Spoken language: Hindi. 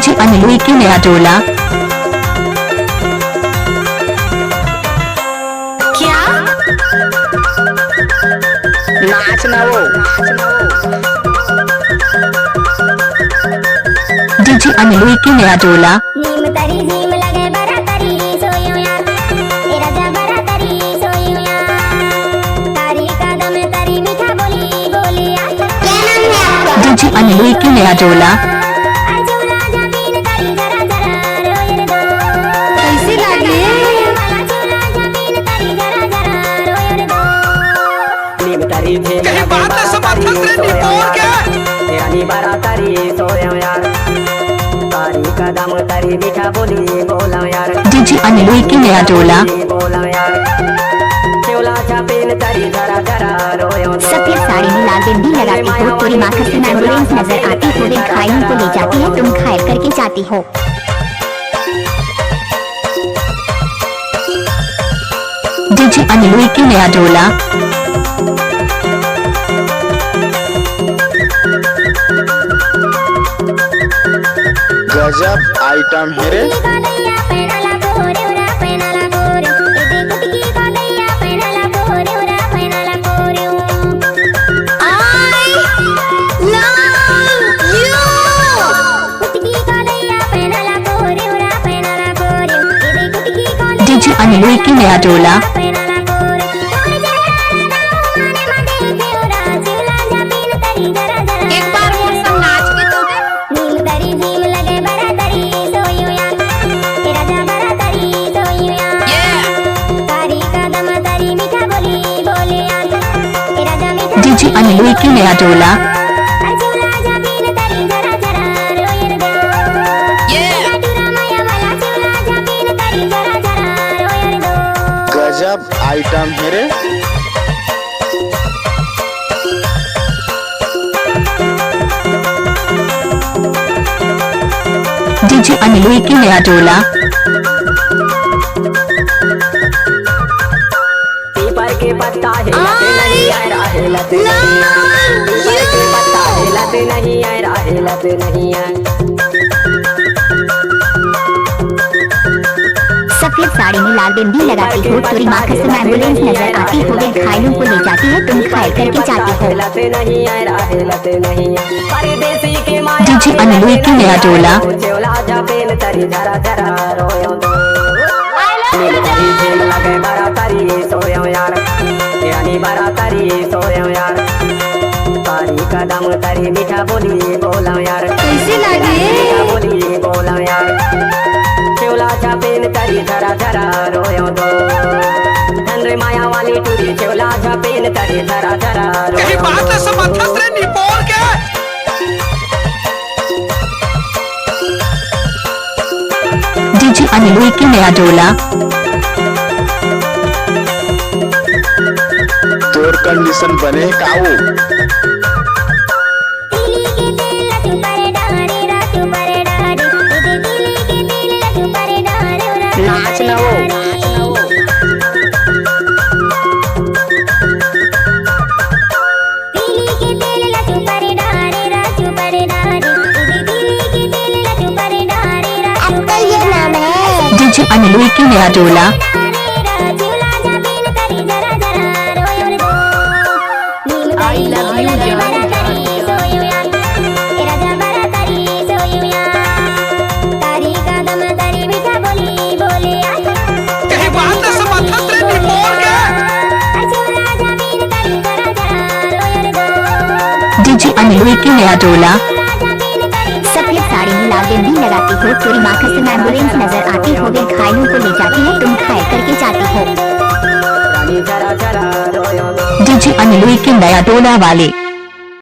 डीजे अनिल की नया टोला। क्या नाच ना वो डीजे अनिल की नया टोला। नीम तरी नीम लगे बरा तरी सोयो यार तेरा जा बरा तरी सोयो यार तारी कदम तरी मीठा बोली बोली यार। क्या नाम है आपका? डीजे अनिल की नया टोला। अर्जुना जमीन तरी जरा जरा रोयर दो। कैसी लगी? अर्जुना जमीन तरी जरा जरा रोयर दो। नीम तरी नीम कहीं बात न समर्थन से निपोर के तेरा नी बरा तरी सोयो यार तारी कदम तरी मीठा बोली बोला यार। डीजे अनिल की नया टोला। बोला यार केवला चापेन तरी जरा जरा रोयो दो। सफेद साड़ी में लाल बिंदी लगाती हो, पूरी माखस में एम्बुलेंस नजर आती हो, वे घायलों को ले जाती है, तुम घायल करके जाती हो। डीजे अनिल की नया टोला। गजब आइटम है रे। कुटकी का दैया पैनाला कोरे उरा पैनाला कोरे इदे कुटकी का दैया पैनाला कोरे उरा पैनाला कोरे। I love you। कुटकी का दैया पैनाला कोरे उरा पैनाला कोरे इदे कुटकी का डीजे अनिल की नया टोला। पैनाला कोरे तोर जरा माने माने देवरा जिला जमीन तरी जरा जरा। एक बार और सब नाच के तो नीम तरी नीम लगे बरा तरी सोयो यार तेरा जा बरा तरी सोयो यार तारी कदम तरी मीठा बोली बोले यार तेरा जा मीठा डीजे अनिल की नया टोला। अर्जुना जमीन तरी जरा जरा रोयर दो। टूरा माया वाला चूला जमीन तरी जरा जरा रोयर दो। गजब आइटम है रे। डीजे अनिल की नया टोला। पीपर के पत्ता हिलते नहीं आए हिलते नहीं आए। पीपर के पत्ता हिलते नहीं आए हिलते नहीं आए। सफेद साड़ी में लाल बिंदी लगाती हो, पूरी माखस में एम्बुलेंस नजर आती हो, वे घायलों को ले जाती है, तुम घायल करके जाती हो। हिलते नहीं आए हिलते नहीं आए। परदेसी के माया डीजे अनिल की नया टोला। चोला जपेन तरी जरा जरा रोयो दो। नीम तरी नीम लगे बरा तरी सोयो यार तेरा नी बरा तरी सोयो यार तारी कदम तरी मीठा बोली बोला यार। कैसी लगी? मीठा बोली बोला यार चोला चापेन तरी जरा जरा रोयो दो। धन माया वाली टूरी चोला चापेन तरी जरा जरा कहीं रोयो बात न दो। समर्थन से निपोर के डीजे अनिल की नया टोला। तोर कंडीशन बने काऊ। तिली के तेल लटू परे डारे रातू परे डारे इदे तिली के तेल लटू परे डारे रातू नाच ना वो तिली के तेल लटू परे डारे रातू परे डारे इदे तिली के तेल लटू परे डारे रातू। आपका ये नाम है? डीजे अनिल की नया टोला। झूला जमीन तरी जरा जरा रोयर दो। नीम तरी नीम लगे बरा तरी सोयो यार तेरा जा बरा तरी सोयो यार तारी कदम तरी मीठा बोली बोले यार। कहीं बात न समर्थन से निपोर के झूला जमीन तरी जरा जरा रोयर दो। डीजे अनिल की नया टोला। सफेद साड़ी में लाल बिंदी लगाती हो, पूरी माखस में एम्बुलेंस नजर आती हो, वे घायलों को ले जाती है, तुम घायल करके जाती हो। रानी जरा जरा रोयो दो। डीजे अनिल की नया टोला वाले।